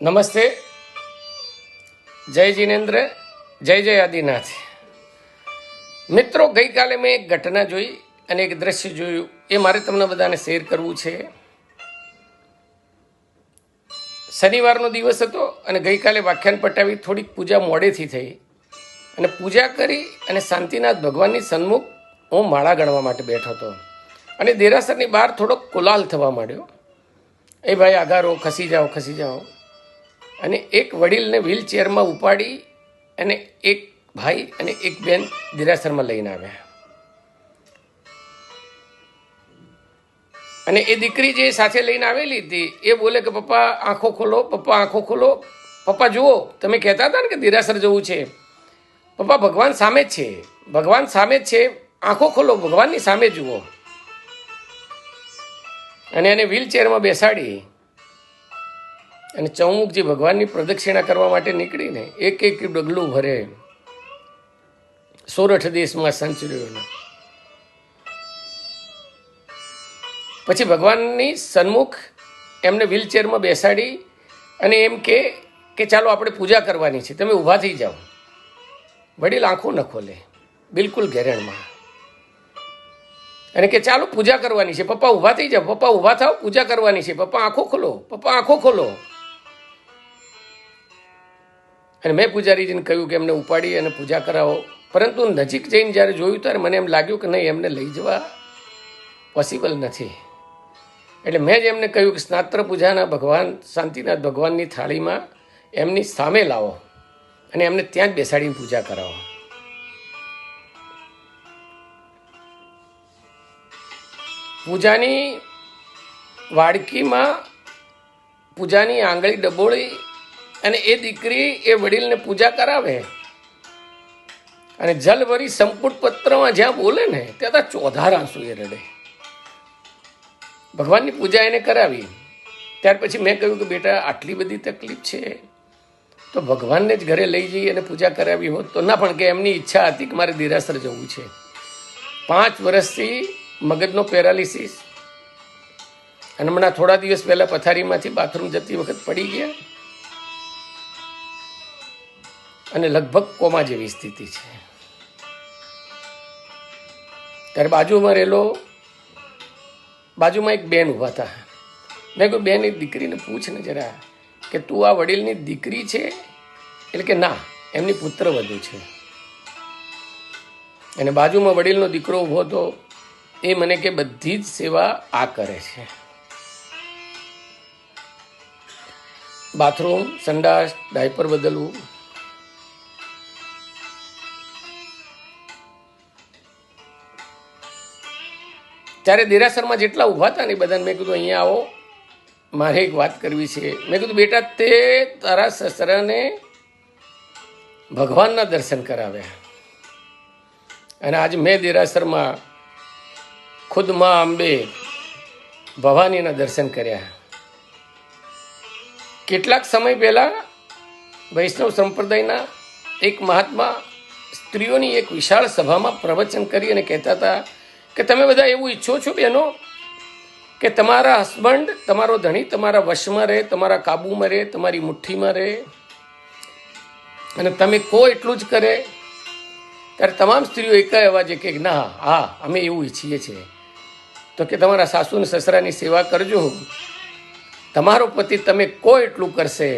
નમસ્તે, જય જીનેન્દ્ર, જય જય આદિનાથ. મિત્રો, ગઈકાલે મેં એક ઘટના જોઈ અને એક દ્રશ્ય જોયું, એ મારે તમને બધાને શેર કરવું છે. શનિવારનો દિવસ હતો અને ગઈકાલે વ્યાખ્યાન પટાવી થોડીક પૂજા મોડેથી થઈ અને પૂજા કરી અને શાંતિનાથ ભગવાનની સન્મુખ હું માળા ગણવા માટે બેઠો હતો અને દેરાસરની બહાર થોડોક કોલાહલ થવા માંડ્યો. એ ભાઈ આઘારો, ખસી જાઓ, ખસી જાઓ. અને એક વડીલને વ્હીલચેરમાં ઉપાડી અને એક ભાઈ અને એક બેન દેરાસરમાં લઈને આવ્યા. અને એ દીકરી જે સાથે લઈને આવેલી હતી એ બોલે કે પપ્પા આંખો ખોલો, પપ્પા આંખો ખોલો, પપ્પા જુઓ, તમે કહેતા હતા ને કે દેરાસર જવું છે, પપ્પા ભગવાન સામે જ છે, ભગવાન સામે જ છે, આંખો ખોલો, ભગવાનની સામે જુઓ. અને એને વ્હીલચેરમાં બેસાડી અને ચૌમુખજી ભગવાનની પ્રદક્ષિણા કરવા માટે નીકળીને એક એક ડગલું ભરે સોરઠ દેશમાં સંચર્યો. પછી ભગવાનની સન્મુખ એમને વ્હીલચેરમાં બેસાડી અને એમ કે ચાલો આપણે પૂજા કરવાની છે, તમે ઊભા થઈ જાઓ. વડીલ આંખો ન ખોલે, બિલકુલ ઘેરણમાં, અને કે ચાલો પૂજા કરવાની છે, પપ્પા ઊભા થઈ જાઓ, પપ્પા ઊભા થાવ, પૂજા કરવાની છે, પપ્પા આંખો ખોલો, પપ્પા આંખો ખોલો. અને મેં પૂજારીજીને કહ્યું કે એમને ઉપાડી અને પૂજા કરાવો, પરંતુ નજીક જઈને જ્યારે જોયું ત્યારે મને એમ લાગ્યું કે નહીં, એમને લઈ જવા પોસિબલ નથી. એટલે મેં જ એમને કહ્યું કે સ્નાત્ર પૂજાના ભગવાન શાંતિનાથ ભગવાનની થાળીમાં એમની સામે લાવો અને એમને ત્યાં જ બેસાડીને પૂજા કરાવો. પૂજાની વાડકીમાં પૂજાની આંગળી ડબોળી અને એ દીકરી એ વડીલને પૂજા કરાવે અને જલભરી સંપુટ પત્રમાં જ્યાં બોલે ને ત્યાં ચોધાર આંસુ એ રડે. ભગવાનની પૂજા એને કરાવી. ત્યાર પછી મેં કહ્યું કે બેટા આટલી બધી તકલીફ છે તો ભગવાનને જ ઘરે લઈ જઈ અને પૂજા કરાવી હોત તો ના, પણ કે એમની ઈચ્છા હતી કે મારે દેરાસર જવું છે. 5 વર્ષથી મગજનો પેરાલિસિસ અને હમણાં થોડા દિવસ પહેલા પથારીમાંથી બાથરૂમ જતી વખત પડી ગયા અને લગભગ કોમા જેવી સ્થિતિ છે. ત્યારે બાજુમાં એક બેન ઊભા હતા. મેં કહ્યું, બેન, એક દીકરીને પૂછ ને જરા કે તું આ વડીલની દીકરી છે? એટલે કે ના, એમની પુત્ર વધુ છે. અને બાજુમાં વડીલનો દીકરો ઊભો હતો. એ મને કે બધી જ સેવા આ કરે છે, બાથરૂમ, સંડાસ, ડાયપર બદલવું. ત્યારે દેરાસરમાં જેટલા ઊભા હતા ને એ બધાને મેં કીધું અહીંયા આવો, મારે એક વાત કરવી છે. મેં કીધું બેટા, તે તારા સસરાને ભગવાનના દર્શન કરાવ્યા અને આજે મેં દેરાસરમાં ખુદ માં અંબે ભવાનીના દર્શન કર્યા. કેટલાક સમય પહેલા વૈષ્ણવ સંપ્રદાયના એક મહાત્મા સ્ત્રીઓની એક વિશાળ સભામાં પ્રવચન કરી અને કહેતા હતા કે તમે બધા એવું ઈચ્છો છો બહેનો કે તમારા હસબન્ડ, તમારો ધણી તમારા વશમાં રહે, તમારા કાબુમાં રહે, તમારી મુઠ્ઠીમાં રહે અને તમે કહો એટલું જ કરે. ત્યારે તમામ સ્ત્રીઓ એક અવાજે કે ના, હા, અમે એવું ઈચ્છીએ છીએ. તો કે તમારા સાસુ અને સસરાની સેવા કરજો, તમારો પતિ તમે કહો એટલું કરશે.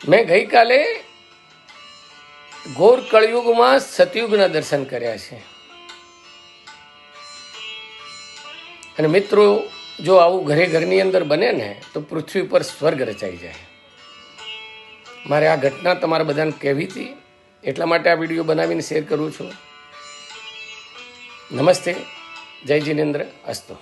મેં ગઈકાલે ઘોર કળયુગમાં સતયુગના દર્શન કર્યા છે. અને મિત્રો, જો આવું ઘરની અંદર બને ને તો પૃથ્વી પર સ્વર્ગ રચાઈ જાય. મારે આ ઘટના તમારા બધાને કહેવી હતી, એટલા માટે આ વિડીયો બનાવીને શેર કરું છું. નમસ્તે, જય જીનેન્દ્ર, અસ્તુ.